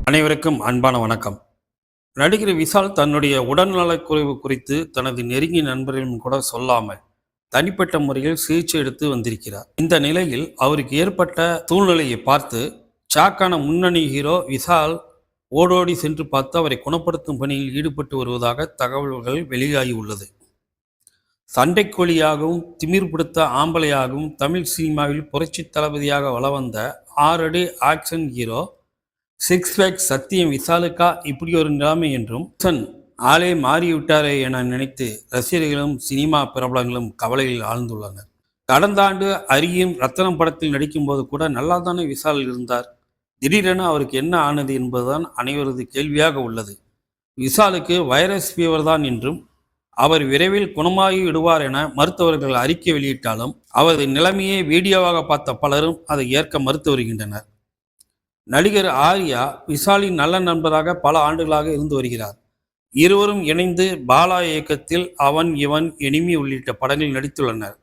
அனைவருக்கும் அன்பான வணக்கம். நடிகர் விஷால் தன்னுடைய உடல்நலக்குறைவு குறித்து தனது நெருங்கிய நண்பர்களிடம் கூட சொல்லாமல் தனிப்பட்ட முறையில் சிகிச்சை எடுத்து வந்திருக்கிறார். இந்த நிலையில் அவருக்கு ஏற்பட்ட சூழ்நிலையை பார்த்து ஷாக்கான முன்னணி ஹீரோ விஷால் ஓடோடி சென்று பார்த்து அவரை குணப்படுத்தும் பணியில் ஈடுபட்டு வருவதாக தகவல்கள் வெளியாகி உள்ளது. சண்டைக்கோழியாகவும் திமிர் பிடித்த ஆம்பளையாகவும் தமிழ் சினிமாவில் புரட்சி தளபதியாக வளவந்த 6 அடி ஆக்ஷன் ஹீரோ சிக்ஸ் பேக் சத்தியம் விஷாலுக்கா இப்படி ஒரு நிலைமை என்றும் ஆளே மாறிவிட்டாரே என நினைத்து ரசிகர்களும் சினிமா பிரபலங்களும் கவலையில் ஆழ்ந்துள்ளனர். கடந்த ஆண்டு அரியும் ரத்தனம் படத்தில் நடிக்கும் போது கூட நல்லா தானே விஷால் இருந்தார். திடீரென அவருக்கு என்ன ஆனது என்பதுதான் அனைவரது கேள்வியாக உள்ளது. விஷாலுக்கு வைரஸ் ஃபீவர் தான் என்றும் அவர் விரைவில் குணமாகி விடுவார் என மருத்துவர்கள் அறிக்கை வெளியிட்டாலும் அவரது நிலைமையை வீடியோவாக பார்த்த பலரும் அதை ஏற்க மறுத்து வருகின்றனர். நடிகர் ஆர்யா விஷாலின் நல்ல நண்பராக பல ஆண்டுகளாக இருந்து வருகிறார். இருவரும் இணைந்து பாலா இயக்கத்தில் அவன் இவன் எனிமி உள்ளிட்ட படங்களில் நடித்துள்ளனர்.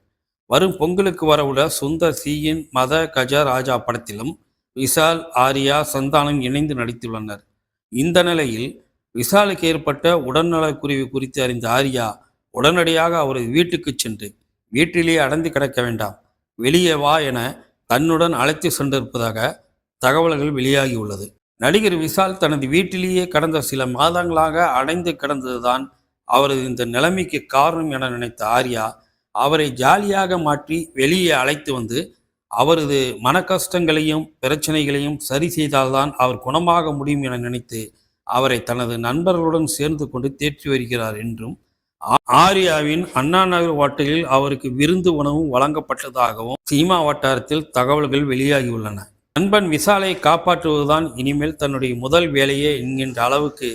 வரும் பொங்கலுக்கு வரவுள்ள சுந்தர் சியின் மத கஜ ராஜா படத்திலும் விஷால் ஆர்யா சந்தானம் இணைந்து நடித்துள்ளனர். இந்த நிலையில் விஷாலுக்கு ஏற்பட்ட உடல்நலக்குறைவு குறித்து அறிந்த ஆர்யா உடனடியாக அவரது வீட்டுக்கு சென்று வீட்டிலேயே அடைந்து கிடக்க வேண்டாம், வெளியே வா என தன்னுடன் அழைத்து சென்றிருப்பதாக தகவல்கள் வெளியாகியுள்ளது. நடிகர் விஷால் தனது வீட்டிலேயே கடந்த சில மாதங்களாக அடைந்து கிடந்ததுதான் அவரது இந்த நிலைமைக்கு காரணம் என நினைத்த ஆர்யா அவரை ஜாலியாக மாற்றி வெளியே அழைத்து வந்து அவரது மன கஷ்டங்களையும் பிரச்சனைகளையும் சரி செய்தால்தான் அவர் குணமாக முடியும் என நினைத்து அவரை தனது நண்பர்களுடன் சேர்ந்து கொண்டு தேற்றி வருகிறார் என்றும் ஆர்யாவின் அண்ணா நகர் ஹோட்டலில் அவருக்கு விருந்து உணவும் வழங்கப்பட்டதாகவும் சினிமா வட்டாரத்தில் தகவல்கள் வெளியாகியுள்ளன. நண்பன் விஷாலை காப்பாற்றுவதுதான் இனிமேல் தன்னுடைய முதல் வேலையே என்கின்ற அளவுக்கு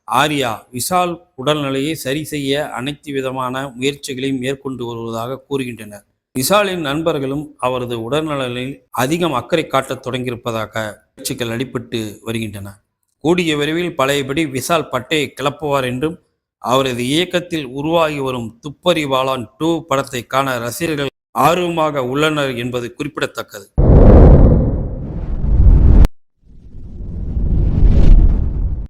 ஆர்யா விஷால் உடல்நிலையை சரி செய்ய அனைத்து விதமான முயற்சிகளையும் மேற்கொண்டு வருவதாக கூறுகின்றனர். விஷாலின் நண்பர்களும் அவரது உடல்நலனில் அதிகம் அக்கறை காட்டத் தொடங்கியிருப்பதாக முயற்சிகள் அடிபட்டு வருகின்றன. கூடிய விரைவில் பழையபடி விஷால் பட்டையை கிளப்புவார் என்றும் அவரது இயக்கத்தில் உருவாகி வரும் துப்பறிவாளான் 2 படத்தை காண ரசிகர்கள் ஆர்வமாக உள்ளனர் என்பது குறிப்பிடத்தக்கது.